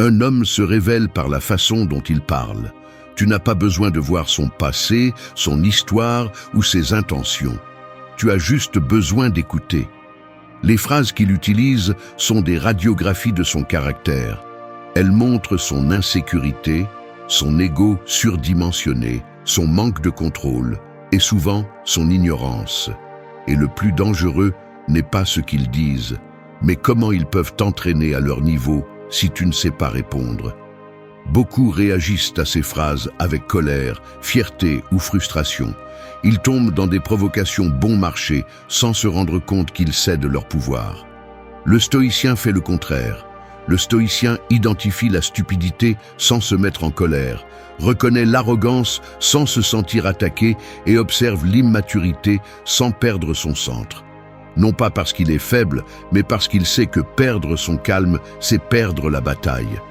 Un homme se révèle par la façon dont il parle. Tu n'as pas besoin de voir son passé, son histoire ou ses intentions. Tu as juste besoin d'écouter. Les phrases qu'il utilise sont des radiographies de son caractère. Elles montrent son insécurité, son ego surdimensionné, son manque de contrôle et souvent son ignorance. Et le plus dangereux n'est pas ce qu'ils disent, mais comment ils peuvent t'entraîner à leur niveau si tu ne sais pas répondre. Beaucoup réagissent à ces phrases avec colère, fierté ou frustration. Ils tombent dans des provocations bon marché sans se rendre compte qu'ils cèdent leur pouvoir. Le stoïcien fait le contraire. Le stoïcien identifie la stupidité sans se mettre en colère, reconnaît l'arrogance sans se sentir attaqué et observe l'immaturité sans perdre son centre. Non pas parce qu'il est faible, mais parce qu'il sait que perdre son calme, c'est perdre la bataille.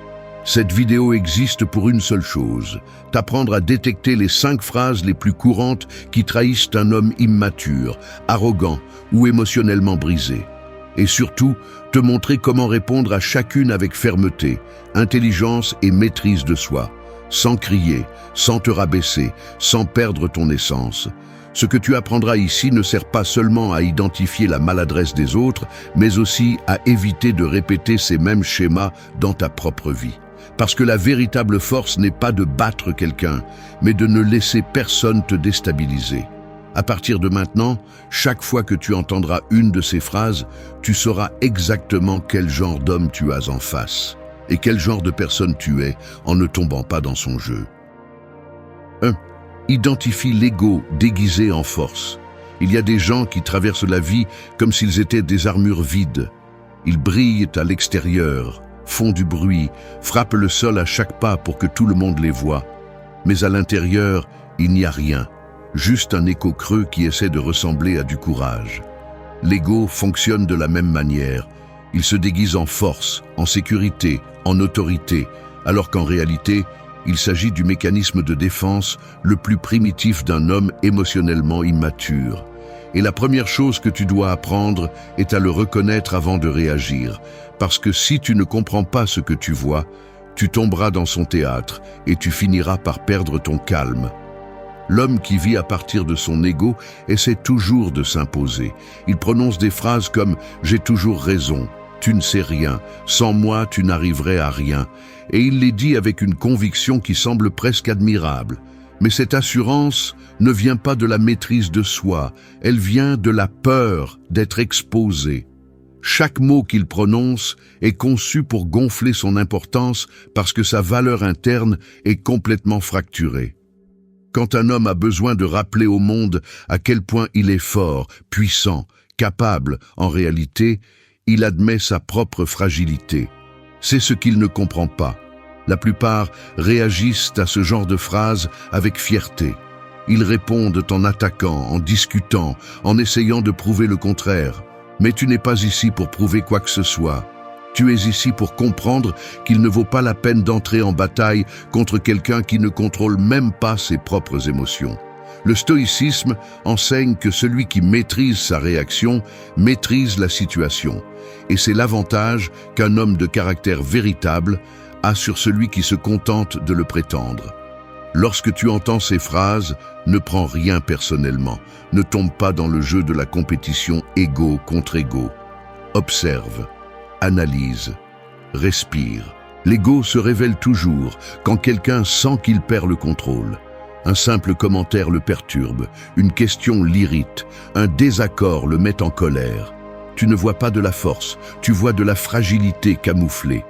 Cette vidéo existe pour une seule chose, t'apprendre à détecter les 5 phrases les plus courantes qui trahissent un homme immature, arrogant ou émotionnellement brisé. Et surtout, te montrer comment répondre à chacune avec fermeté, intelligence et maîtrise de soi, sans crier, sans te rabaisser, sans perdre ton essence. Ce que tu apprendras ici ne sert pas seulement à identifier la maladresse des autres, mais aussi à éviter de répéter ces mêmes schémas dans ta propre vie. Parce que la véritable force n'est pas de battre quelqu'un, mais de ne laisser personne te déstabiliser. À partir de maintenant, chaque fois que tu entendras une de ces phrases, tu sauras exactement quel genre d'homme tu as en face et quel genre de personne tu es en ne tombant pas dans son jeu. 1. Identifie l'ego déguisé en force. Il y a des gens qui traversent la vie comme s'ils étaient des armures vides. Ils brillent à l'extérieur, font du bruit, frappent le sol à chaque pas pour que tout le monde les voie. Mais à l'intérieur, il n'y a rien, juste un écho creux qui essaie de ressembler à du courage. L'ego fonctionne de la même manière. Il se déguise en force, en sécurité, en autorité, alors qu'en réalité, il s'agit du mécanisme de défense le plus primitif d'un homme émotionnellement immature. Et la première chose que tu dois apprendre est à le reconnaître avant de réagir, parce que si tu ne comprends pas ce que tu vois, tu tomberas dans son théâtre et tu finiras par perdre ton calme. L'homme qui vit à partir de son ego essaie toujours de s'imposer. Il prononce des phrases comme « j'ai toujours raison »,« tu ne sais rien »,« sans moi tu n'arriverais à rien », et il les dit avec une conviction qui semble presque admirable. Mais cette assurance ne vient pas de la maîtrise de soi, elle vient de la peur d'être exposé. Chaque mot qu'il prononce est conçu pour gonfler son importance parce que sa valeur interne est complètement fracturée. Quand un homme a besoin de rappeler au monde à quel point il est fort, puissant, capable, en réalité, il admet sa propre fragilité. C'est ce qu'il ne comprend pas. La plupart réagissent à ce genre de phrases avec fierté. Ils répondent en attaquant, en discutant, en essayant de prouver le contraire. Mais tu n'es pas ici pour prouver quoi que ce soit. Tu es ici pour comprendre qu'il ne vaut pas la peine d'entrer en bataille contre quelqu'un qui ne contrôle même pas ses propres émotions. Le stoïcisme enseigne que celui qui maîtrise sa réaction maîtrise la situation. Et c'est l'avantage qu'un homme de caractère véritable a sur celui qui se contente de le prétendre. Lorsque tu entends ces phrases, ne prends rien personnellement. Ne tombe pas dans le jeu de la compétition égo contre égo. Observe, analyse, respire. L'ego se révèle toujours quand quelqu'un sent qu'il perd le contrôle. Un simple commentaire le perturbe, une question l'irrite, un désaccord le met en colère. Tu ne vois pas de la force, tu vois de la fragilité camouflée.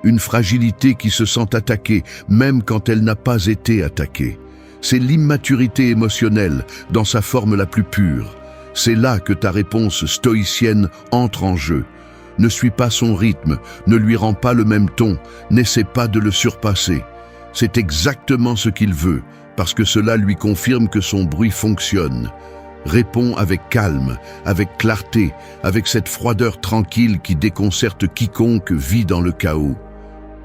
Une fragilité qui se sent attaquée, même quand elle n'a pas été attaquée. C'est l'immaturité émotionnelle dans sa forme la plus pure. C'est là que ta réponse stoïcienne entre en jeu. Ne suis pas son rythme, ne lui rends pas le même ton, n'essaie pas de le surpasser. C'est exactement ce qu'il veut, parce que cela lui confirme que son bruit fonctionne. Réponds avec calme, avec clarté, avec cette froideur tranquille qui déconcerte quiconque vit dans le chaos.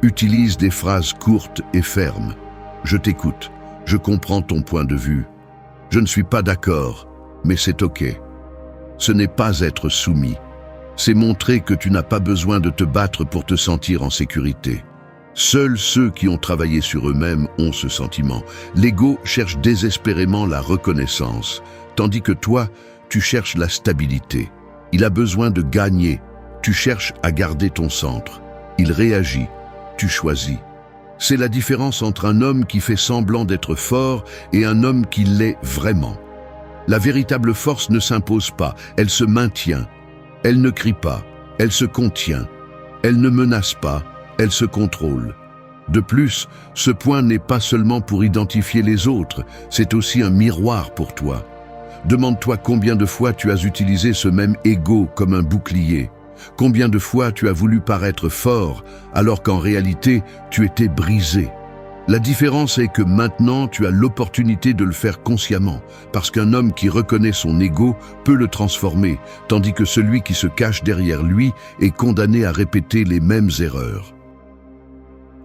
Utilise des phrases courtes et fermes. Je t'écoute, je comprends ton point de vue. Je ne suis pas d'accord, mais c'est ok. Ce n'est pas être soumis. C'est montrer que tu n'as pas besoin de te battre pour te sentir en sécurité. Seuls ceux qui ont travaillé sur eux-mêmes ont ce sentiment. L'ego cherche désespérément la reconnaissance, tandis que toi, tu cherches la stabilité. Il a besoin de gagner, tu cherches à garder ton centre. Il réagit, tu choisis. C'est la différence entre un homme qui fait semblant d'être fort et un homme qui l'est vraiment. La véritable force ne s'impose pas, elle se maintient. Elle ne crie pas, elle se contient. Elle ne menace pas, elle se contrôle. De plus, ce point n'est pas seulement pour identifier les autres, c'est aussi un miroir pour toi. Demande-toi combien de fois tu as utilisé ce même ego comme un bouclier. Combien de fois tu as voulu paraître fort alors qu'en réalité tu étais brisé. La différence est que maintenant tu as l'opportunité de le faire consciemment, parce qu'un homme qui reconnaît son ego peut le transformer, tandis que celui qui se cache derrière lui est condamné à répéter les mêmes erreurs.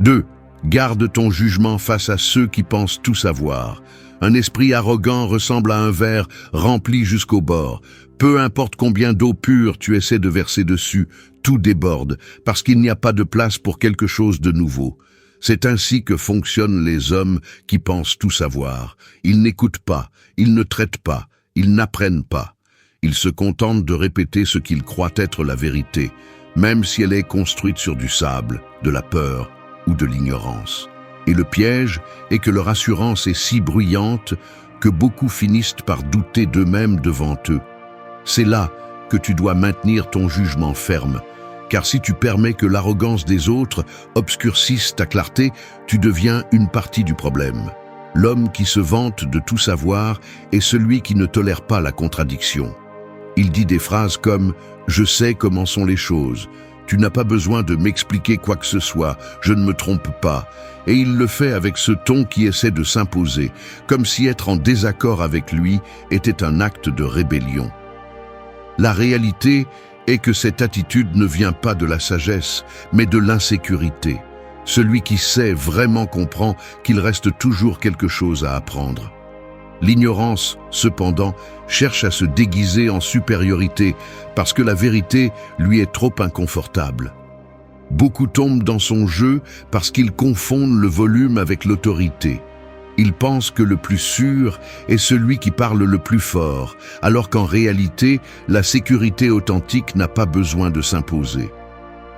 2. Garde ton jugement face à ceux qui pensent tout savoir. Un esprit arrogant ressemble à un verre rempli jusqu'au bord. Peu importe combien d'eau pure tu essaies de verser dessus, tout déborde, parce qu'il n'y a pas de place pour quelque chose de nouveau. C'est ainsi que fonctionnent les hommes qui pensent tout savoir. Ils n'écoutent pas, ils ne traitent pas, ils n'apprennent pas. Ils se contentent de répéter ce qu'ils croient être la vérité, même si elle est construite sur du sable, de la peur ou de l'ignorance. Et le piège est que leur assurance est si bruyante que beaucoup finissent par douter d'eux-mêmes devant eux. C'est là que tu dois maintenir ton jugement ferme, car si tu permets que l'arrogance des autres obscurcisse ta clarté, tu deviens une partie du problème. L'homme qui se vante de tout savoir est celui qui ne tolère pas la contradiction. Il dit des phrases comme « Je sais comment sont les choses », « Tu n'as pas besoin de m'expliquer quoi que ce soit, je ne me trompe pas », et il le fait avec ce ton qui essaie de s'imposer, comme si être en désaccord avec lui était un acte de rébellion. La réalité est que cette attitude ne vient pas de la sagesse, mais de l'insécurité. Celui qui sait vraiment comprend qu'il reste toujours quelque chose à apprendre. L'ignorance, cependant, cherche à se déguiser en supériorité parce que la vérité lui est trop inconfortable. Beaucoup tombent dans son jeu parce qu'ils confondent le volume avec l'autorité. Ils pensent que le plus sûr est celui qui parle le plus fort, alors qu'en réalité, la sécurité authentique n'a pas besoin de s'imposer.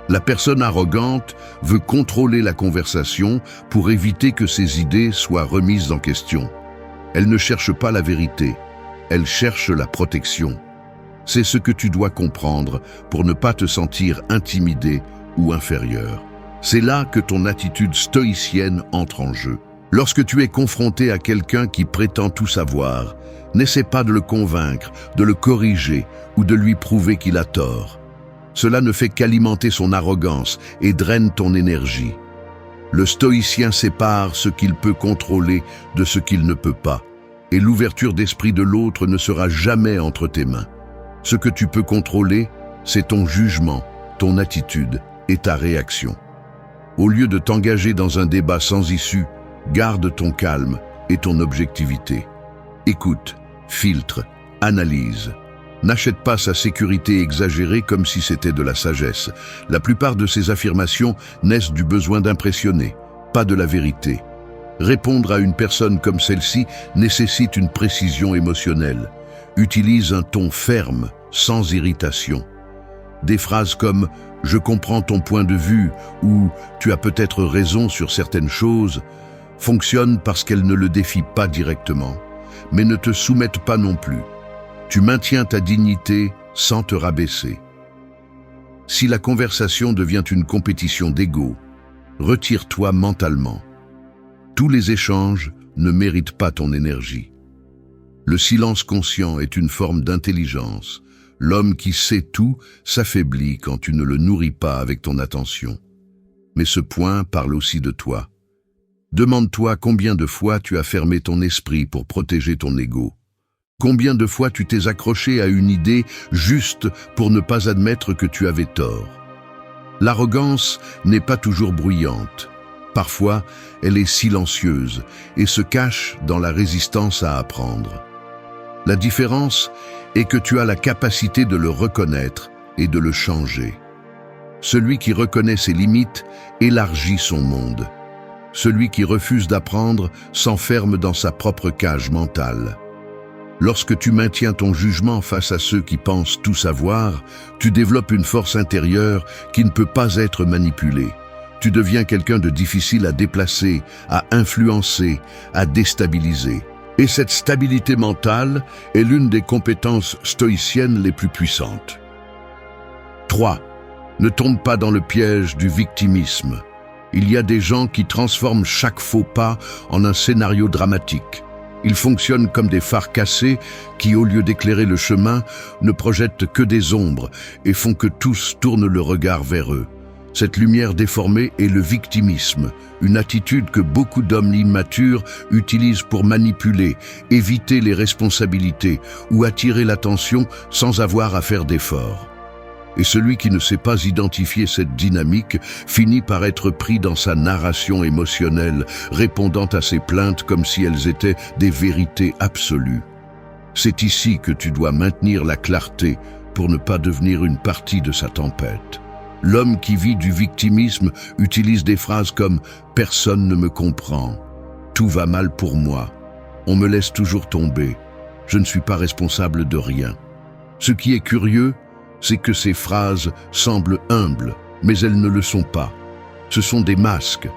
La personne arrogante veut contrôler la conversation pour éviter que ses idées soient remises en question. Elle ne cherche pas la vérité, elle cherche la protection. C'est ce que tu dois comprendre pour ne pas te sentir intimidé ou inférieur. C'est là que ton attitude stoïcienne entre en jeu. Lorsque tu es confronté à quelqu'un qui prétend tout savoir, n'essaie pas de le convaincre, de le corriger ou de lui prouver qu'il a tort. Cela ne fait qu'alimenter son arrogance et draine ton énergie. Le stoïcien sépare ce qu'il peut contrôler de ce qu'il ne peut pas, et l'ouverture d'esprit de l'autre ne sera jamais entre tes mains. Ce que tu peux contrôler, c'est ton jugement, ton attitude et ta réaction. Au lieu de t'engager dans un débat sans issue, garde ton calme et ton objectivité. Écoute, filtre, analyse. N'achète pas sa sécurité exagérée comme si c'était de la sagesse. La plupart de ces affirmations naissent du besoin d'impressionner, pas de la vérité. Répondre à une personne comme celle-ci nécessite une précision émotionnelle. Utilise un ton ferme, sans irritation. Des phrases comme « Je comprends ton point de vue » ou « Tu as peut-être raison sur certaines choses » fonctionnent parce qu'elles ne le défient pas directement, mais ne te soumettent pas non plus. Tu maintiens ta dignité sans te rabaisser. Si la conversation devient une compétition d'ego, retire-toi mentalement. Tous les échanges ne méritent pas ton énergie. Le silence conscient est une forme d'intelligence. L'homme qui sait tout s'affaiblit quand tu ne le nourris pas avec ton attention. Mais ce point parle aussi de toi. Demande-toi combien de fois tu as fermé ton esprit pour protéger ton ego. Combien de fois tu t'es accroché à une idée juste pour ne pas admettre que tu avais tort. L'arrogance n'est pas toujours bruyante. Parfois, elle est silencieuse et se cache dans la résistance à apprendre. La différence est que tu as la capacité de le reconnaître et de le changer. Celui qui reconnaît ses limites élargit son monde. Celui qui refuse d'apprendre s'enferme dans sa propre cage mentale. Lorsque tu maintiens ton jugement face à ceux qui pensent tout savoir, tu développes une force intérieure qui ne peut pas être manipulée. Tu deviens quelqu'un de difficile à déplacer, à influencer, à déstabiliser. Et cette stabilité mentale est l'une des compétences stoïciennes les plus puissantes. 3. Ne tombe pas dans le piège du victimisme. Il y a des gens qui transforment chaque faux pas en un scénario dramatique. Ils fonctionnent comme des phares cassés qui, au lieu d'éclairer le chemin, ne projettent que des ombres et font que tous tournent le regard vers eux. Cette lumière déformée est le victimisme, une attitude que beaucoup d'hommes immatures utilisent pour manipuler, éviter les responsabilités ou attirer l'attention sans avoir à faire d'efforts. Et celui qui ne sait pas identifier cette dynamique finit par être pris dans sa narration émotionnelle, répondant à ses plaintes comme si elles étaient des vérités absolues. C'est ici que tu dois maintenir la clarté pour ne pas devenir une partie de sa tempête. L'homme qui vit du victimisme utilise des phrases comme « personne ne me comprend »,« tout va mal pour moi »,« on me laisse toujours tomber »,« je ne suis pas responsable de rien ». Ce qui est curieux, c'est que ces phrases semblent humbles, mais elles ne le sont pas. Ce sont des masques.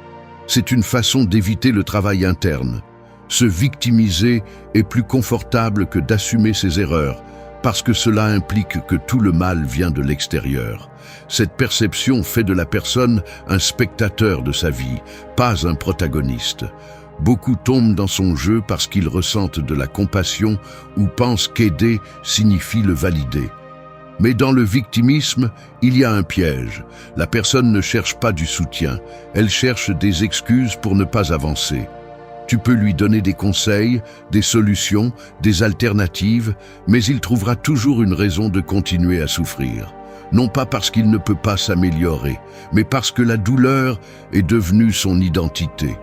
C'est une façon d'éviter le travail interne. Se victimiser est plus confortable que d'assumer ses erreurs, parce que cela implique que tout le mal vient de l'extérieur. Cette perception fait de la personne un spectateur de sa vie, pas un protagoniste. Beaucoup tombent dans son jeu parce qu'ils ressentent de la compassion ou pensent qu'aider signifie le valider. Mais dans le victimisme, il y a un piège. La personne ne cherche pas du soutien, elle cherche des excuses pour ne pas avancer. Tu peux lui donner des conseils, des solutions, des alternatives, mais il trouvera toujours une raison de continuer à souffrir. Non pas parce qu'il ne peut pas s'améliorer, mais parce que la douleur est devenue son identité.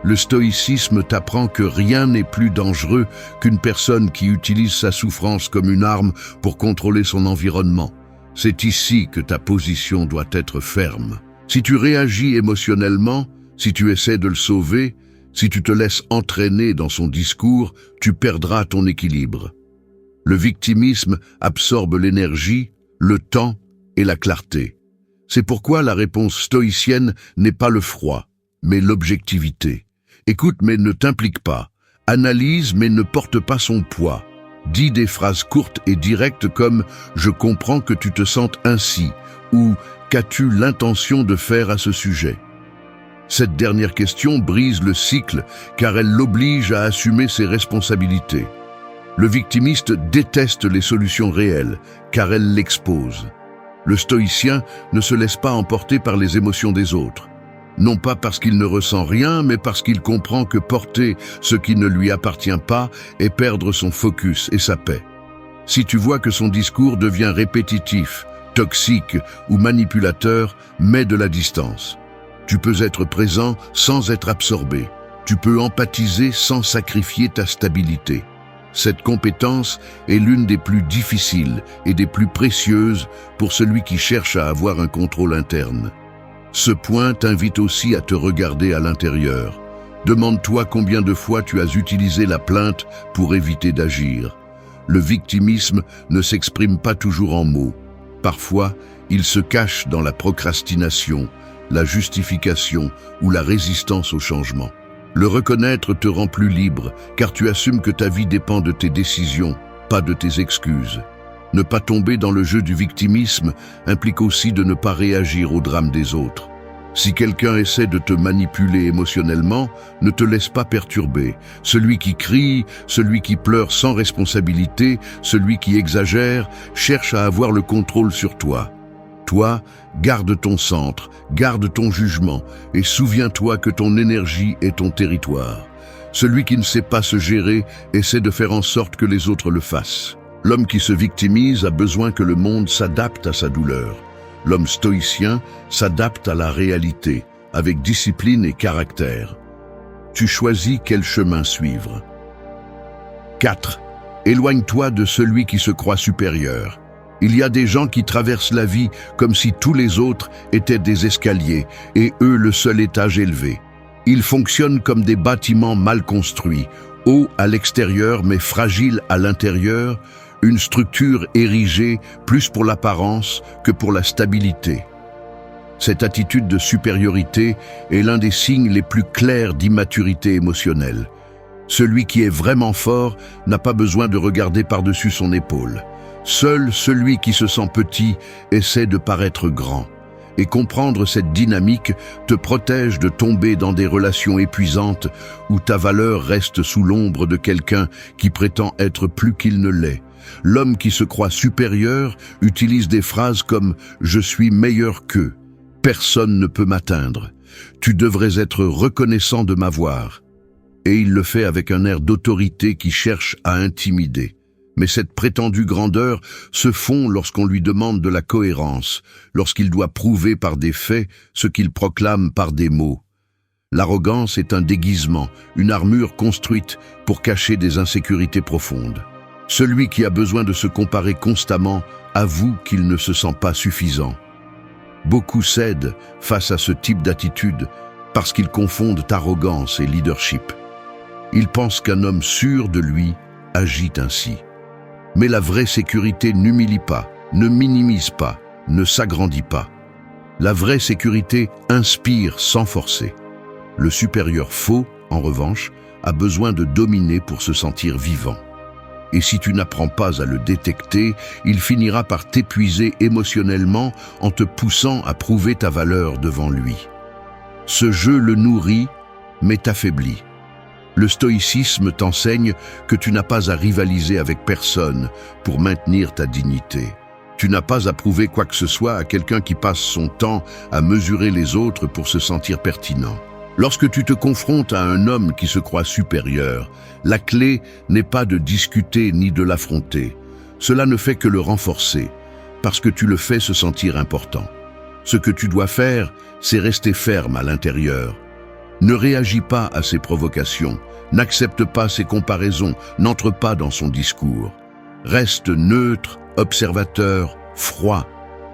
Le stoïcisme t'apprend que rien n'est plus dangereux qu'une personne qui utilise sa souffrance comme une arme pour contrôler son environnement. C'est ici que ta position doit être ferme. Si tu réagis émotionnellement, si tu essaies de le sauver, si tu te laisses entraîner dans son discours, tu perdras ton équilibre. Le victimisme absorbe l'énergie, le temps et la clarté. C'est pourquoi la réponse stoïcienne n'est pas le froid, mais l'objectivité. Écoute mais ne t'implique pas. Analyse mais ne porte pas son poids. Dis des phrases courtes et directes comme « Je comprends que tu te sentes ainsi » ou « Qu'as-tu l'intention de faire à ce sujet ?» Cette dernière question brise le cycle car elle l'oblige à assumer ses responsabilités. Le victimiste déteste les solutions réelles car elles l'exposent. Le stoïcien ne se laisse pas emporter par les émotions des autres. Non pas parce qu'il ne ressent rien, mais parce qu'il comprend que porter ce qui ne lui appartient pas est perdre son focus et sa paix. Si tu vois que son discours devient répétitif, toxique ou manipulateur, mets de la distance. Tu peux être présent sans être absorbé. Tu peux empathiser sans sacrifier ta stabilité. Cette compétence est l'une des plus difficiles et des plus précieuses pour celui qui cherche à avoir un contrôle interne. Ce point t'invite aussi à te regarder à l'intérieur. Demande-toi combien de fois tu as utilisé la plainte pour éviter d'agir. Le victimisme ne s'exprime pas toujours en mots. Parfois, il se cache dans la procrastination, la justification ou la résistance au changement. Le reconnaître te rend plus libre, car tu assumes que ta vie dépend de tes décisions, pas de tes excuses. Ne pas tomber dans le jeu du victimisme implique aussi de ne pas réagir au drame des autres. Si quelqu'un essaie de te manipuler émotionnellement, ne te laisse pas perturber. Celui qui crie, celui qui pleure sans responsabilité, celui qui exagère, cherche à avoir le contrôle sur toi. Toi, garde ton centre, garde ton jugement et souviens-toi que ton énergie est ton territoire. Celui qui ne sait pas se gérer essaie de faire en sorte que les autres le fassent. L'homme qui se victimise a besoin que le monde s'adapte à sa douleur. L'homme stoïcien s'adapte à la réalité, avec discipline et caractère. Tu choisis quel chemin suivre. 4. Éloigne-toi de celui qui se croit supérieur. Il y a des gens qui traversent la vie comme si tous les autres étaient des escaliers et eux le seul étage élevé. Ils fonctionnent comme des bâtiments mal construits, hauts à l'extérieur mais fragiles à l'intérieur, une structure érigée plus pour l'apparence que pour la stabilité. Cette attitude de supériorité est l'un des signes les plus clairs d'immaturité émotionnelle. Celui qui est vraiment fort n'a pas besoin de regarder par-dessus son épaule. Seul celui qui se sent petit essaie de paraître grand. Et comprendre cette dynamique te protège de tomber dans des relations épuisantes où ta valeur reste sous l'ombre de quelqu'un qui prétend être plus qu'il ne l'est. L'homme qui se croit supérieur utilise des phrases comme « je suis meilleur qu'eux »,« personne ne peut m'atteindre »,« tu devrais être reconnaissant de m'avoir ». Et il le fait avec un air d'autorité qui cherche à intimider. Mais cette prétendue grandeur se fond lorsqu'on lui demande de la cohérence, lorsqu'il doit prouver par des faits ce qu'il proclame par des mots. L'arrogance est un déguisement, une armure construite pour cacher des insécurités profondes. Celui qui a besoin de se comparer constamment avoue qu'il ne se sent pas suffisant. Beaucoup cèdent face à ce type d'attitude parce qu'ils confondent arrogance et leadership. Ils pensent qu'un homme sûr de lui agit ainsi. Mais la vraie sécurité n'humilie pas, ne minimise pas, ne s'agrandit pas. La vraie sécurité inspire sans forcer. Le supérieur faux, en revanche, a besoin de dominer pour se sentir vivant. Et si tu n'apprends pas à le détecter, il finira par t'épuiser émotionnellement en te poussant à prouver ta valeur devant lui. Ce jeu le nourrit, mais t'affaiblit. Le stoïcisme t'enseigne que tu n'as pas à rivaliser avec personne pour maintenir ta dignité. Tu n'as pas à prouver quoi que ce soit à quelqu'un qui passe son temps à mesurer les autres pour se sentir pertinent. Lorsque tu te confrontes à un homme qui se croit supérieur, la clé n'est pas de discuter ni de l'affronter. Cela ne fait que le renforcer, parce que tu le fais se sentir important. Ce que tu dois faire, c'est rester ferme à l'intérieur. Ne réagis pas à ses provocations, n'accepte pas ses comparaisons, n'entre pas dans son discours. Reste neutre, observateur, froid.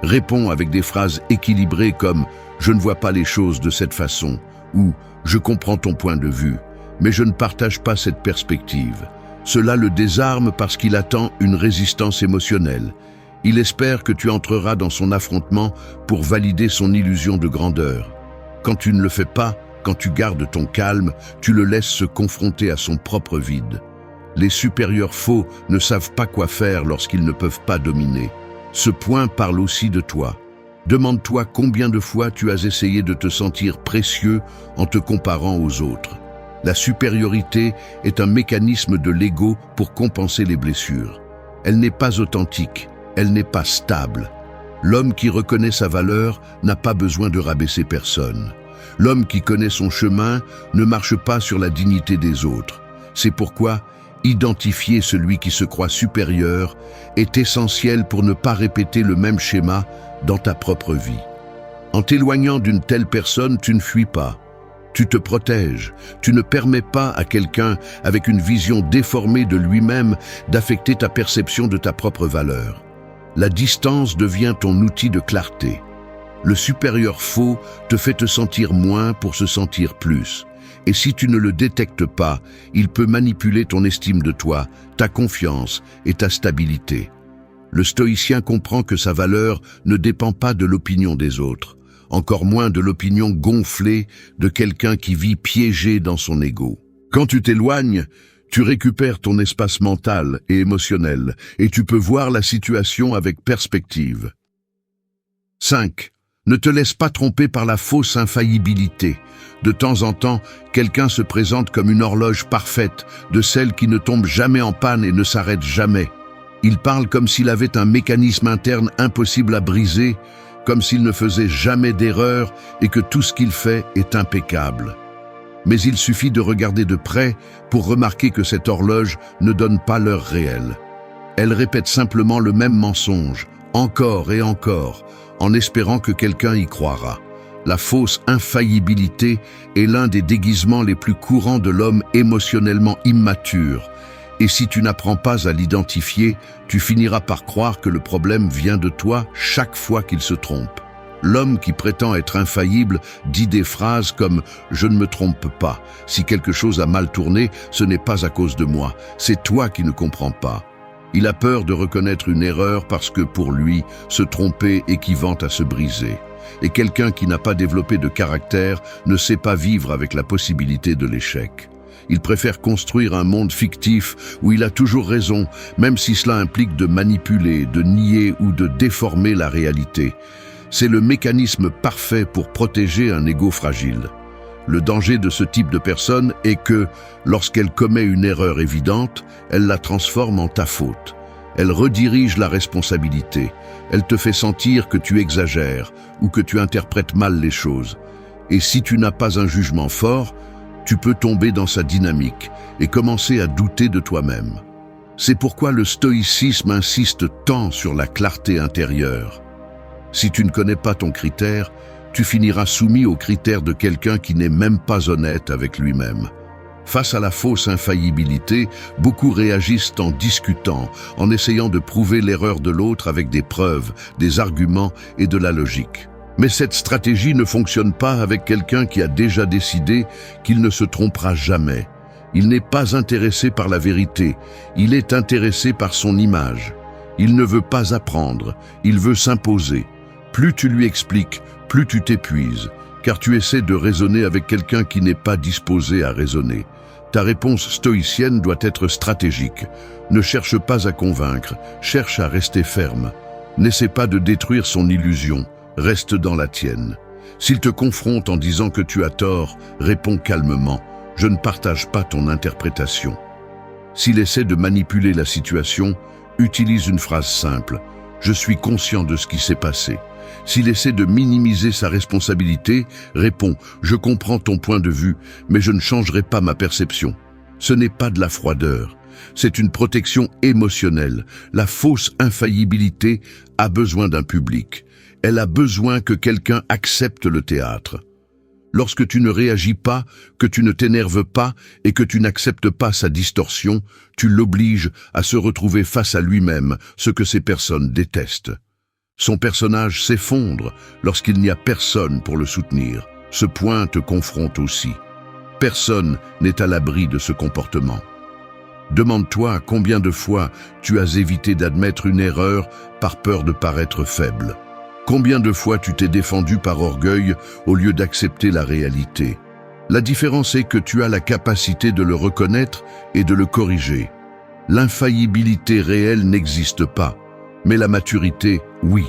Réponds avec des phrases équilibrées comme « je ne vois pas les choses de cette façon » ou « je comprends ton point de vue, mais je ne partage pas cette perspective ». Cela le désarme parce qu'il attend une résistance émotionnelle. Il espère que tu entreras dans son affrontement pour valider son illusion de grandeur. Quand tu ne le fais pas, quand tu gardes ton calme, tu le laisses se confronter à son propre vide. Les supérieurs faux ne savent pas quoi faire lorsqu'ils ne peuvent pas dominer. Ce point parle aussi de toi. Demande-toi combien de fois tu as essayé de te sentir précieux en te comparant aux autres. La supériorité est un mécanisme de l'ego pour compenser les blessures. Elle n'est pas authentique, elle n'est pas stable. L'homme qui reconnaît sa valeur n'a pas besoin de rabaisser personne. L'homme qui connaît son chemin ne marche pas sur la dignité des autres. C'est pourquoi identifier celui qui se croit supérieur est essentiel pour ne pas répéter le même schéma dans ta propre vie. En t'éloignant d'une telle personne, tu ne fuis pas. Tu te protèges. Tu ne permets pas à quelqu'un avec une vision déformée de lui-même d'affecter ta perception de ta propre valeur. La distance devient ton outil de clarté. Le supérieur faux te fait te sentir moins pour se sentir plus. Et si tu ne le détectes pas, il peut manipuler ton estime de toi, ta confiance et ta stabilité. Le stoïcien comprend que sa valeur ne dépend pas de l'opinion des autres, encore moins de l'opinion gonflée de quelqu'un qui vit piégé dans son ego. Quand tu t'éloignes, tu récupères ton espace mental et émotionnel et tu peux voir la situation avec perspective. 5. Ne te laisse pas tromper par la fausse infaillibilité. De temps en temps, quelqu'un se présente comme une horloge parfaite, de celle qui ne tombe jamais en panne et ne s'arrête jamais. Il parle comme s'il avait un mécanisme interne impossible à briser, comme s'il ne faisait jamais d'erreur et que tout ce qu'il fait est impeccable. Mais il suffit de regarder de près pour remarquer que cette horloge ne donne pas l'heure réelle. Elle répète simplement le même mensonge, encore et encore, en espérant que quelqu'un y croira. La fausse infaillibilité est l'un des déguisements les plus courants de l'homme émotionnellement immature, Et si tu n'apprends pas à l'identifier, tu finiras par croire que le problème vient de toi chaque fois qu'il se trompe. L'homme qui prétend être infaillible dit des phrases comme « Je ne me trompe pas. Si quelque chose a mal tourné, ce n'est pas à cause de moi. C'est toi qui ne comprends pas. » Il a peur de reconnaître une erreur parce que pour lui, se tromper équivaut à se briser. Et quelqu'un qui n'a pas développé de caractère ne sait pas vivre avec la possibilité de l'échec. Il préfère construire un monde fictif où il a toujours raison, même si cela implique de manipuler, de nier ou de déformer la réalité. C'est le mécanisme parfait pour protéger un ego fragile. Le danger de ce type de personne est que, lorsqu'elle commet une erreur évidente, elle la transforme en ta faute. Elle redirige la responsabilité. Elle te fait sentir que tu exagères ou que tu interprètes mal les choses. Et si tu n'as pas un jugement fort, tu peux tomber dans sa dynamique et commencer à douter de toi-même. C'est pourquoi le stoïcisme insiste tant sur la clarté intérieure. Si tu ne connais pas ton critère, tu finiras soumis aux critères de quelqu'un qui n'est même pas honnête avec lui-même. Face à la fausse infaillibilité, beaucoup réagissent en discutant, en essayant de prouver l'erreur de l'autre avec des preuves, des arguments et de la logique. Mais cette stratégie ne fonctionne pas avec quelqu'un qui a déjà décidé qu'il ne se trompera jamais. Il n'est pas intéressé par la vérité, il est intéressé par son image. Il ne veut pas apprendre, il veut s'imposer. Plus tu lui expliques, plus tu t'épuises, car tu essaies de raisonner avec quelqu'un qui n'est pas disposé à raisonner. Ta réponse stoïcienne doit être stratégique. Ne cherche pas à convaincre, cherche à rester ferme. N'essaie pas de détruire son illusion, reste dans la tienne. S'il te confronte en disant que tu as tort, réponds calmement. Je ne partage pas ton interprétation. S'il essaie de manipuler la situation, utilise une phrase simple. Je suis conscient de ce qui s'est passé. S'il essaie de minimiser sa responsabilité, réponds « Je comprends ton point de vue, mais je ne changerai pas ma perception ». Ce n'est pas de la froideur, c'est une protection émotionnelle. La fausse infaillibilité a besoin d'un public. Elle a besoin que quelqu'un accepte le théâtre. Lorsque tu ne réagis pas, que tu ne t'énerves pas et que tu n'acceptes pas sa distorsion, tu l'obliges à se retrouver face à lui-même, ce que ces personnes détestent. Son personnage s'effondre lorsqu'il n'y a personne pour le soutenir. Ce point te confronte aussi. Personne n'est à l'abri de ce comportement. Demande-toi combien de fois tu as évité d'admettre une erreur par peur de paraître faible. Combien de fois tu t'es défendu par orgueil au lieu d'accepter la réalité. La différence est que tu as la capacité de le reconnaître et de le corriger. L'infaillibilité réelle n'existe pas. Mais la maturité, oui.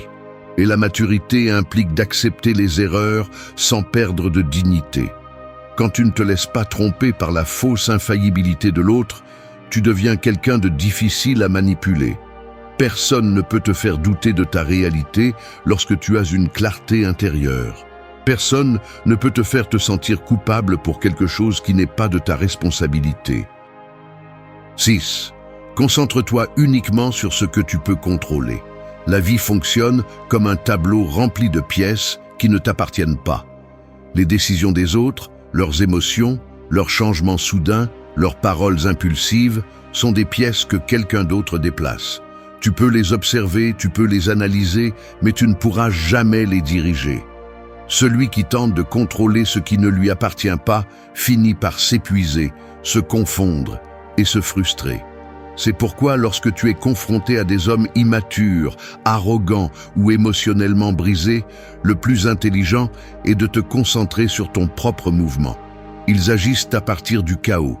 Et la maturité implique d'accepter les erreurs sans perdre de dignité. Quand tu ne te laisses pas tromper par la fausse infaillibilité de l'autre, tu deviens quelqu'un de difficile à manipuler. Personne ne peut te faire douter de ta réalité lorsque tu as une clarté intérieure. Personne ne peut te faire te sentir coupable pour quelque chose qui n'est pas de ta responsabilité. 6. Concentre-toi uniquement sur ce que tu peux contrôler. La vie fonctionne comme un tableau rempli de pièces qui ne t'appartiennent pas. Les décisions des autres, leurs émotions, leurs changements soudains, leurs paroles impulsives sont des pièces que quelqu'un d'autre déplace. Tu peux les observer, tu peux les analyser, mais tu ne pourras jamais les diriger. Celui qui tente de contrôler ce qui ne lui appartient pas finit par s'épuiser, se confondre et se frustrer. C'est pourquoi lorsque tu es confronté à des hommes immatures, arrogants ou émotionnellement brisés, le plus intelligent est de te concentrer sur ton propre mouvement. Ils agissent à partir du chaos.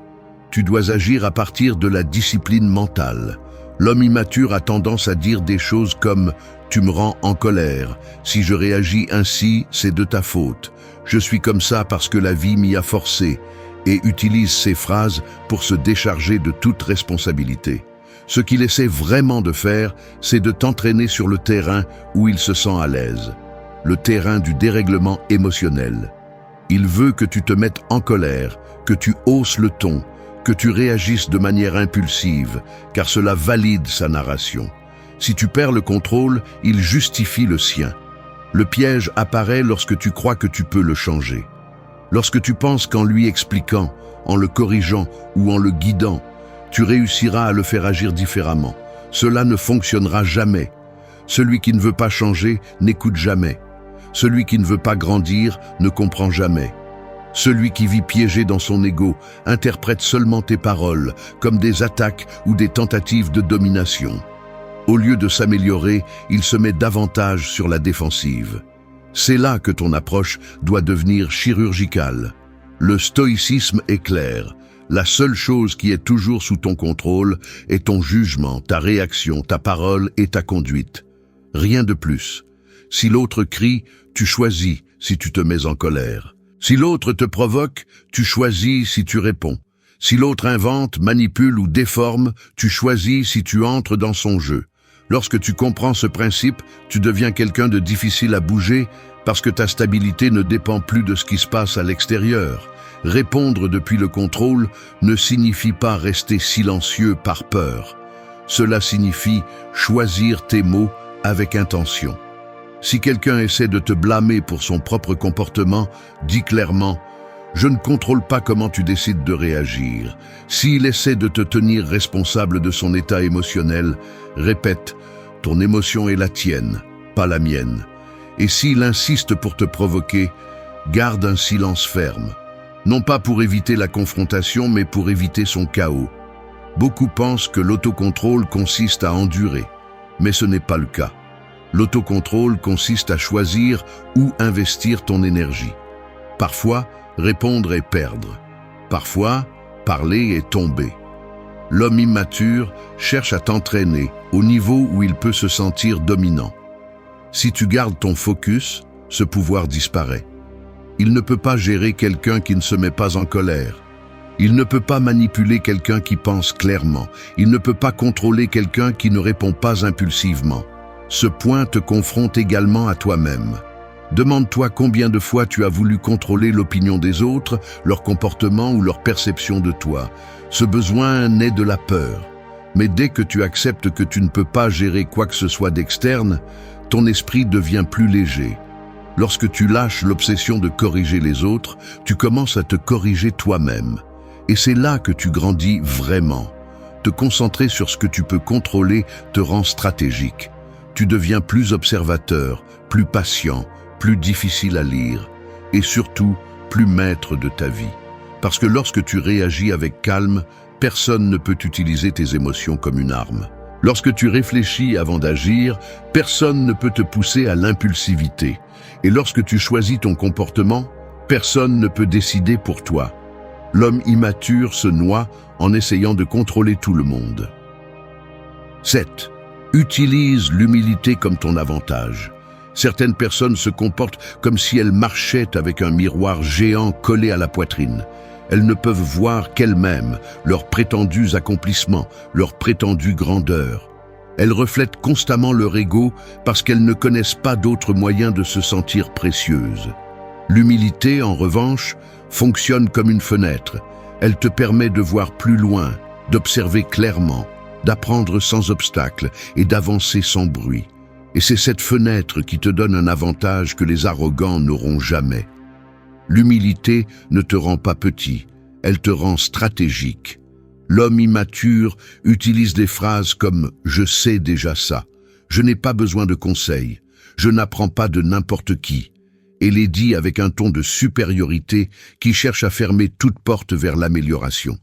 Tu dois agir à partir de la discipline mentale. L'homme immature a tendance à dire des choses comme « Tu me rends en colère. Si je réagis ainsi, c'est de ta faute. Je suis comme ça parce que la vie m'y a forcé. » et utilise ces phrases pour se décharger de toute responsabilité. Ce qu'il essaie vraiment de faire, c'est de t'entraîner sur le terrain où il se sent à l'aise, le terrain du dérèglement émotionnel. Il veut que tu te mettes en colère, que tu hausses le ton, que tu réagisses de manière impulsive, car cela valide sa narration. Si tu perds le contrôle, il justifie le sien. Le piège apparaît lorsque tu crois que tu peux le changer. Lorsque tu penses qu'en lui expliquant, en le corrigeant ou en le guidant, tu réussiras à le faire agir différemment. Cela ne fonctionnera jamais. Celui qui ne veut pas changer n'écoute jamais. Celui qui ne veut pas grandir ne comprend jamais. Celui qui vit piégé dans son ego interprète seulement tes paroles comme des attaques ou des tentatives de domination. Au lieu de s'améliorer, il se met davantage sur la défensive. C'est là que ton approche doit devenir chirurgicale. Le stoïcisme est clair. La seule chose qui est toujours sous ton contrôle est ton jugement, ta réaction, ta parole et ta conduite. Rien de plus. Si l'autre crie, tu choisis si tu te mets en colère. Si l'autre te provoque, tu choisis si tu réponds. Si l'autre invente, manipule ou déforme, tu choisis si tu entres dans son jeu. Lorsque tu comprends ce principe, tu deviens quelqu'un de difficile à bouger parce que ta stabilité ne dépend plus de ce qui se passe à l'extérieur. Répondre depuis le contrôle ne signifie pas rester silencieux par peur. Cela signifie choisir tes mots avec intention. Si quelqu'un essaie de te blâmer pour son propre comportement, dis clairement « Je ne contrôle pas comment tu décides de réagir ». S'il essaie de te tenir responsable de son état émotionnel, répète « Ton émotion est la tienne, pas la mienne ». Et s'il insiste pour te provoquer, garde un silence ferme. Non pas pour éviter la confrontation, mais pour éviter son chaos. Beaucoup pensent que l'autocontrôle consiste à endurer, mais ce n'est pas le cas. L'autocontrôle consiste à choisir où investir ton énergie. Parfois, répondre et perdre. Parfois, parler et tomber. L'homme immature cherche à t'entraîner au niveau où il peut se sentir dominant. Si tu gardes ton focus, ce pouvoir disparaît. Il ne peut pas gérer quelqu'un qui ne se met pas en colère. Il ne peut pas manipuler quelqu'un qui pense clairement. Il ne peut pas contrôler quelqu'un qui ne répond pas impulsivement. Ce point te confronte également à toi-même. Demande-toi combien de fois tu as voulu contrôler l'opinion des autres, leur comportement ou leur perception de toi. Ce besoin naît de la peur. Mais dès que tu acceptes que tu ne peux pas gérer quoi que ce soit d'externe, ton esprit devient plus léger. Lorsque tu lâches l'obsession de corriger les autres, tu commences à te corriger toi-même. Et c'est là que tu grandis vraiment. Te concentrer sur ce que tu peux contrôler te rend stratégique. Tu deviens plus observateur, plus patient, plus difficile à lire et surtout plus maître de ta vie. Parce que lorsque tu réagis avec calme, personne ne peut utiliser tes émotions comme une arme. Lorsque tu réfléchis avant d'agir, personne ne peut te pousser à l'impulsivité. Et lorsque tu choisis ton comportement, personne ne peut décider pour toi. L'homme immature se noie en essayant de contrôler tout le monde. 7. Utilise l'humilité comme ton avantage. Certaines personnes se comportent comme si elles marchaient avec un miroir géant collé à la poitrine. Elles ne peuvent voir qu'elles-mêmes, leurs prétendus accomplissements, leur prétendue grandeur. Elles reflètent constamment leur ego parce qu'elles ne connaissent pas d'autres moyens de se sentir précieuses. L'humilité, en revanche, fonctionne comme une fenêtre. Elle te permet de voir plus loin, d'observer clairement, d'apprendre sans obstacle et d'avancer sans bruit. Et c'est cette fenêtre qui te donne un avantage que les arrogants n'auront jamais. L'humilité ne te rend pas petit, elle te rend stratégique. L'homme immature utilise des phrases comme « je sais déjà ça »,« je n'ai pas besoin de conseils »,« je n'apprends pas de n'importe qui », et les dit avec un ton de supériorité qui cherche à fermer toute porte vers l'amélioration.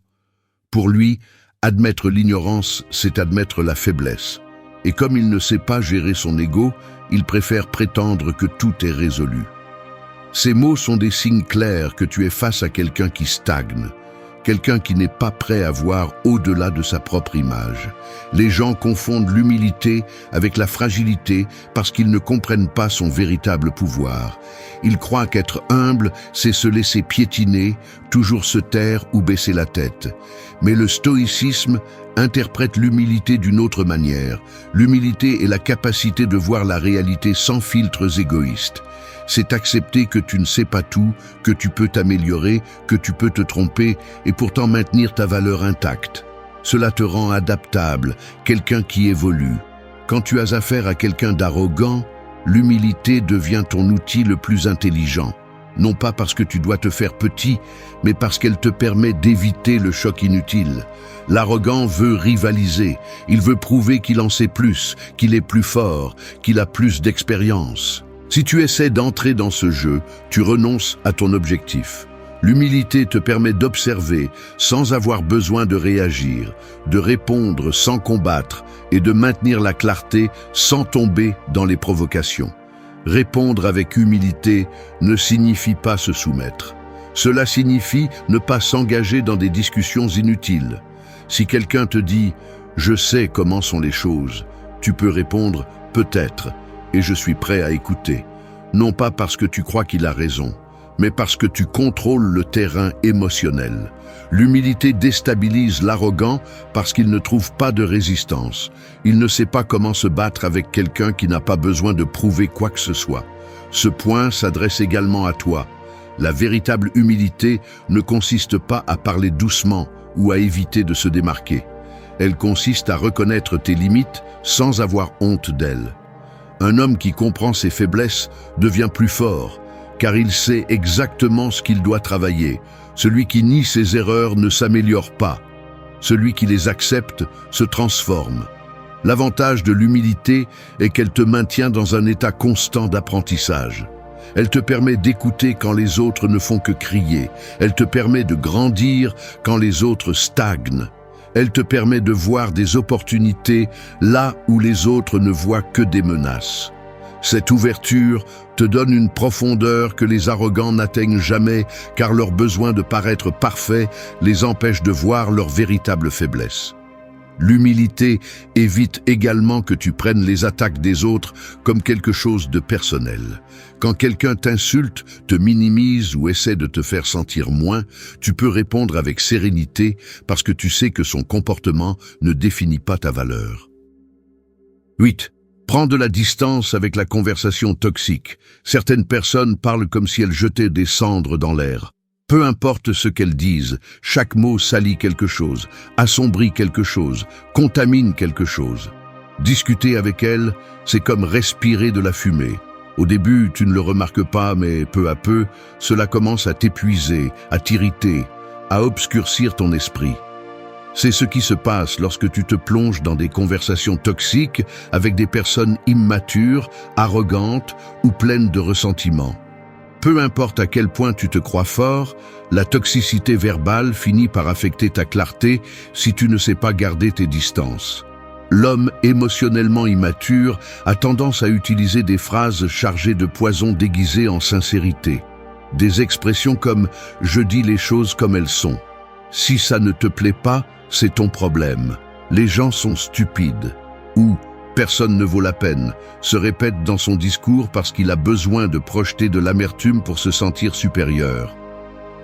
Pour lui, admettre l'ignorance, c'est admettre la faiblesse. Et comme il ne sait pas gérer son ego, il préfère prétendre que tout est résolu. Ces mots sont des signes clairs que tu es face à quelqu'un qui stagne, quelqu'un qui n'est pas prêt à voir au-delà de sa propre image. Les gens confondent l'humilité avec la fragilité parce qu'ils ne comprennent pas son véritable pouvoir. Ils croient qu'être humble, c'est se laisser piétiner, toujours se taire ou baisser la tête. Mais le stoïcisme interprète l'humilité d'une autre manière. L'humilité est la capacité de voir la réalité sans filtres égoïstes. C'est accepter que tu ne sais pas tout, que tu peux t'améliorer, que tu peux te tromper et pourtant maintenir ta valeur intacte. Cela te rend adaptable, quelqu'un qui évolue. Quand tu as affaire à quelqu'un d'arrogant, l'humilité devient ton outil le plus intelligent. non pas parce que tu dois te faire petit, mais parce qu'elle te permet d'éviter le choc inutile. L'arrogant veut rivaliser, il veut prouver qu'il en sait plus, qu'il est plus fort, qu'il a plus d'expérience. Si tu essaies d'entrer dans ce jeu, tu renonces à ton objectif. L'humilité te permet d'observer sans avoir besoin de réagir, de répondre sans combattre et de maintenir la clarté sans tomber dans les provocations. Répondre avec humilité ne signifie pas se soumettre. Cela signifie ne pas s'engager dans des discussions inutiles. Si quelqu'un te dit « je sais comment sont les choses », tu peux répondre « peut-être » et je suis prêt à écouter. Non pas parce que tu crois qu'il a raison, mais parce que tu contrôles le terrain émotionnel. L'humilité déstabilise l'arrogant parce qu'il ne trouve pas de résistance. Il ne sait pas comment se battre avec quelqu'un qui n'a pas besoin de prouver quoi que ce soit. Ce point s'adresse également à toi. La véritable humilité ne consiste pas à parler doucement ou à éviter de se démarquer. Elle consiste à reconnaître tes limites sans avoir honte d'elles. Un homme qui comprend ses faiblesses devient plus fort, car il sait exactement ce qu'il doit travailler. Celui qui nie ses erreurs ne s'améliore pas. Celui qui les accepte se transforme. L'avantage de l'humilité est qu'elle te maintient dans un état constant d'apprentissage. Elle te permet d'écouter quand les autres ne font que crier. Elle te permet de grandir quand les autres stagnent. Elle te permet de voir des opportunités là où les autres ne voient que des menaces. Cette ouverture te donne une profondeur que les arrogants n'atteignent jamais, car leur besoin de paraître parfait les empêche de voir leurs véritables faiblesses. L'humilité évite également que tu prennes les attaques des autres comme quelque chose de personnel. Quand quelqu'un t'insulte, te minimise ou essaie de te faire sentir moins, tu peux répondre avec sérénité parce que tu sais que son comportement ne définit pas ta valeur. 8. Prends de la distance avec la conversation toxique. Certaines personnes parlent comme si elles jetaient des cendres dans l'air. Peu importe ce qu'elles disent, chaque mot salit quelque chose, assombrit quelque chose, contamine quelque chose. Discuter avec elles, c'est comme respirer de la fumée. Au début, tu ne le remarques pas, mais peu à peu, cela commence à t'épuiser, à t'irriter, à obscurcir ton esprit. C'est ce qui se passe lorsque tu te plonges dans des conversations toxiques avec des personnes immatures, arrogantes ou pleines de ressentiment. Peu importe à quel point tu te crois fort, la toxicité verbale finit par affecter ta clarté si tu ne sais pas garder tes distances. L'homme émotionnellement immature a tendance à utiliser des phrases chargées de poison déguisées en sincérité. Des expressions comme « je dis les choses comme elles sont ». Si ça ne te plaît pas, c'est ton problème. Les gens sont stupides. Ou personne ne vaut la peine, se répète dans son discours parce qu'il a besoin de projeter de l'amertume pour se sentir supérieur.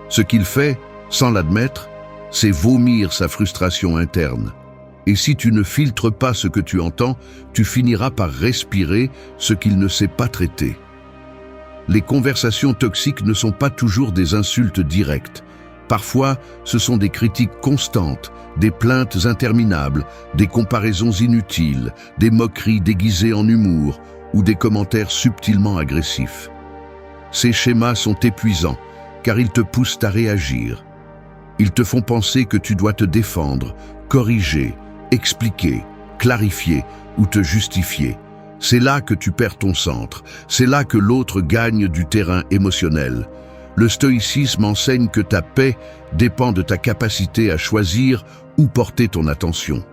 Ce qu'il fait, sans l'admettre, c'est vomir sa frustration interne. Et si tu ne filtres pas ce que tu entends, tu finiras par respirer ce qu'il ne sait pas traiter. Les conversations toxiques ne sont pas toujours des insultes directes. Parfois, ce sont des critiques constantes, des plaintes interminables, des comparaisons inutiles, des moqueries déguisées en humour ou des commentaires subtilement agressifs. Ces schémas sont épuisants, car ils te poussent à réagir. Ils te font penser que tu dois te défendre, corriger, expliquer, clarifier ou te justifier. C'est là que tu perds ton centre, c'est là que l'autre gagne du terrain émotionnel. Le stoïcisme enseigne que ta paix dépend de ta capacité à choisir où porter ton attention.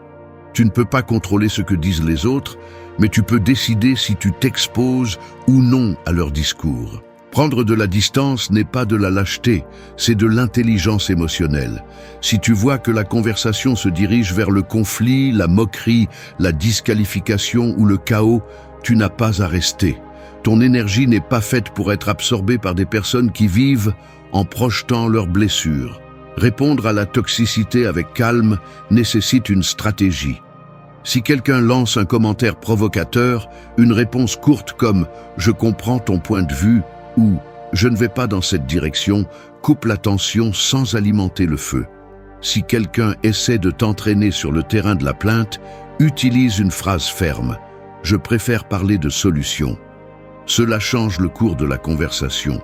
Tu ne peux pas contrôler ce que disent les autres, mais tu peux décider si tu t'exposes ou non à leur discours. Prendre de la distance n'est pas de la lâcheté, c'est de l'intelligence émotionnelle. Si tu vois que la conversation se dirige vers le conflit, la moquerie, la disqualification ou le chaos, tu n'as pas à rester. Ton énergie n'est pas faite pour être absorbée par des personnes qui vivent en projetant leurs blessures. Répondre à la toxicité avec calme nécessite une stratégie. Si quelqu'un lance un commentaire provocateur, une réponse courte comme « je comprends ton point de vue » ou « je ne vais pas dans cette direction » coupe la tension sans alimenter le feu. Si quelqu'un essaie de t'entraîner sur le terrain de la plainte, utilise une phrase ferme « je préfère parler de solution ». Cela change le cours de la conversation.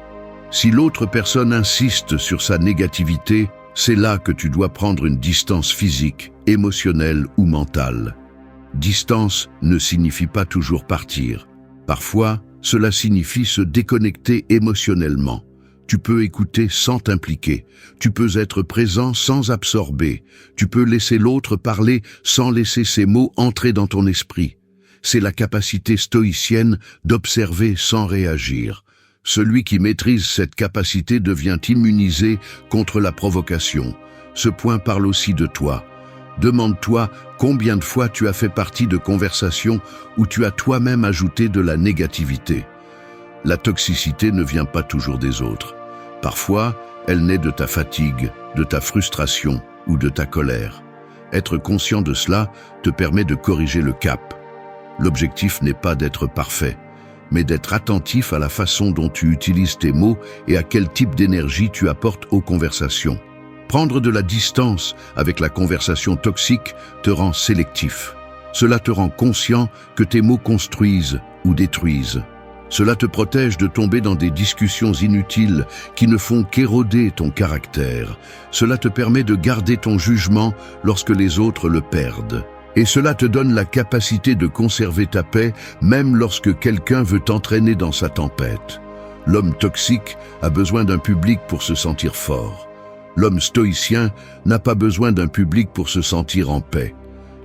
Si l'autre personne insiste sur sa négativité, c'est là que tu dois prendre une distance physique, émotionnelle ou mentale. Distance ne signifie pas toujours partir. Parfois, cela signifie se déconnecter émotionnellement. Tu peux écouter sans t'impliquer. Tu peux être présent sans absorber. Tu peux laisser l'autre parler sans laisser ses mots entrer dans ton esprit. C'est la capacité stoïcienne d'observer sans réagir. Celui qui maîtrise cette capacité devient immunisé contre la provocation. Ce point parle aussi de toi. Demande-toi combien de fois tu as fait partie de conversations où tu as toi-même ajouté de la négativité. La toxicité ne vient pas toujours des autres. Parfois, elle naît de ta fatigue, de ta frustration ou de ta colère. Être conscient de cela te permet de corriger le cap. L'objectif n'est pas d'être parfait, mais d'être attentif à la façon dont tu utilises tes mots et à quel type d'énergie tu apportes aux conversations. Prendre de la distance avec la conversation toxique te rend sélectif. Cela te rend conscient que tes mots construisent ou détruisent. Cela te protège de tomber dans des discussions inutiles qui ne font qu'éroder ton caractère. Cela te permet de garder ton jugement lorsque les autres le perdent. Et cela te donne la capacité de conserver ta paix même lorsque quelqu'un veut t'entraîner dans sa tempête. L'homme toxique a besoin d'un public pour se sentir fort. L'homme stoïcien n'a pas besoin d'un public pour se sentir en paix.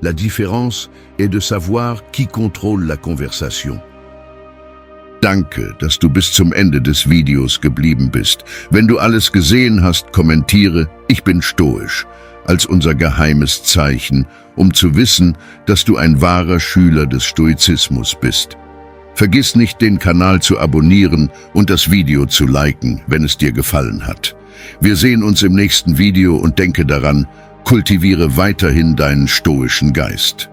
La différence est de savoir qui contrôle la conversation. Danke, dass du bis zum Ende des Videos geblieben bist. Wenn du alles gesehen hast, kommentiere, ich bin stoisch, als unser geheimes Zeichen, um zu wissen, dass du ein wahrer Schüler des Stoizismus bist. Vergiss nicht, den Kanal zu abonnieren und das Video zu liken, wenn es dir gefallen hat. Wir sehen uns im nächsten Video und denke daran, kultiviere weiterhin deinen stoischen Geist.